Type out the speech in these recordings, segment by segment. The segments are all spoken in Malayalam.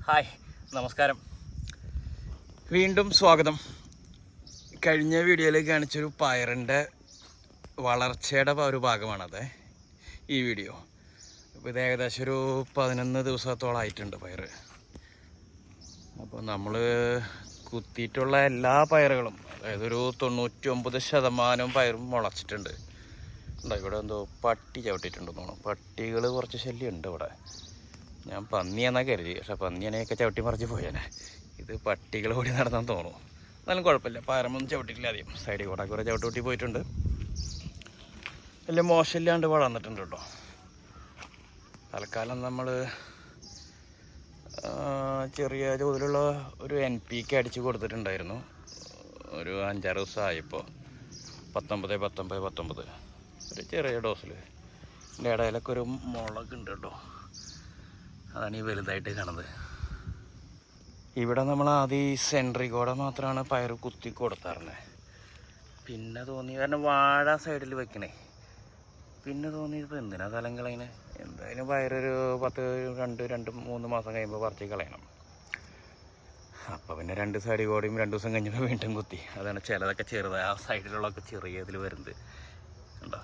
ഹായ്, നമസ്കാരം. വീണ്ടും സ്വാഗതം. കഴിഞ്ഞ വീഡിയോയിൽ കാണിച്ചൊരു പയറിൻ്റെ വളർച്ചയുടെ ഒരു ഭാഗമാണത് ഈ വീഡിയോ. അപ്പോൾ ഇത് ഏകദേശം ഒരു 11 ദിവസത്തോളമായിട്ടുണ്ട് പയർ. അപ്പോൾ നമ്മൾ കുത്തിയിട്ടുള്ള എല്ലാ പയറുകളും, അതായത് ഒരു 99% പയറും മുളച്ചിട്ടുണ്ട്. ഇവിടെ എന്തോ പട്ടി ചവിട്ടിയിട്ടുണ്ടെന്ന് തോന്നുന്നു. പട്ടികൾ കുറച്ച് ശല്യമുണ്ട് ഇവിടെ. ഞാൻ പന്നിയാണെന്നാ കരുതി, പക്ഷെ പന്നിയാനെയൊക്കെ ചവിട്ടി മറിച്ച് പോയാനെ. ഇത് പട്ടികൾ ഓടി നടന്നെന്ന് തോന്നുന്നു. എന്നാലും കുഴപ്പമില്ല, പയറമൊന്നും ചവിട്ടിയിട്ടില്ല. ആദ്യം സൈഡിൽ കൂടെ കുറേ ചവിട്ടി പോയിട്ടുണ്ട്. വലിയ മോശമില്ലാണ്ട് വളർന്നിട്ടുണ്ട് കേട്ടോ. തൽക്കാലം നമ്മൾ ചെറിയ തോതിലുള്ള ഒരു NPK അടിച്ച് കൊടുത്തിട്ടുണ്ടായിരുന്നു. ഒരു 5-6 ദിവസമായിപ്പോൾ. 19 ഒരു ചെറിയ ഡോസിൽ. ഇതിൻ്റെ ഇടയിലൊക്കെ ഒരു മുളകുണ്ട് കേട്ടോ. അതാണ് ഈ വലുതായിട്ട് കാണുന്നത്. ഇവിടെ നമ്മൾ ആദ്യം ഈ സെൻട്രിക്കോടെ മാത്രമാണ് പയർ കുത്തി കൊടുത്താറുന്നത്. പിന്നെ തോന്നി, കാരണം വാഴ സൈഡിൽ വെക്കണേ. പിന്നെ തോന്നി ഇപ്പോൾ എന്തിനാ സ്ഥലം കളയണേ, എന്തായാലും പയറൊരു 2-3 മാസം കഴിയുമ്പോൾ പറിച്ച് കളയണം. അപ്പോൾ പിന്നെ 2 സൈഡിൽ കൂടെയും 2 ദിവസം കഴിഞ്ഞപ്പോൾ വീണ്ടും കുത്തി. അതാണ് ചിലതൊക്കെ ചെറുതായി, ആ സൈഡിലുള്ളതൊക്കെ ചെറിയ ഇതിൽ വരുന്നത് ഉണ്ടോ.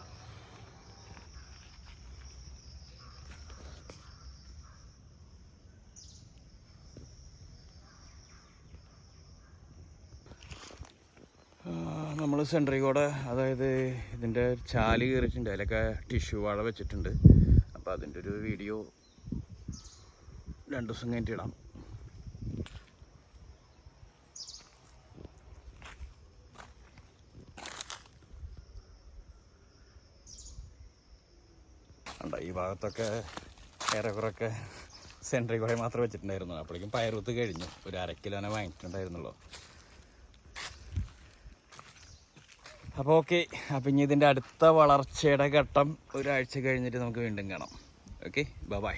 നമ്മൾ സെൻട്രിൽ കൂടെ, അതായത് ഇതിൻ്റെ ചാല് കയറിയിട്ടുണ്ട്, അതിലൊക്കെ ടിഷ്യൂ വാഴ വെച്ചിട്ടുണ്ട്. അപ്പോൾ അതിൻ്റെ ഒരു വീഡിയോ 2 ദിവസം കഴിഞ്ഞിട്ട് ഇടാം. ഉണ്ടോ ഈ ഭാഗത്തൊക്കെ ഏറെക്കുറൊക്കെ സെൻട്രിൽ കൂടെ മാത്രം വെച്ചിട്ടുണ്ടായിരുന്നു. അപ്പോഴേക്കും പയറുത്ത് കഴിഞ്ഞു. ഒരു 1/2 കിലോനെ വാങ്ങിയിട്ടുണ്ടായിരുന്നുള്ളൂ. അപ്പോൾ ഓക്കെ. അപ്പം ഇനി ഇതിൻ്റെ അടുത്ത വളർച്ചയുടെ ഘട്ടം ഒരാഴ്ച കഴിഞ്ഞിട്ട് നമുക്ക് വീണ്ടും കാണാം. Okay, by.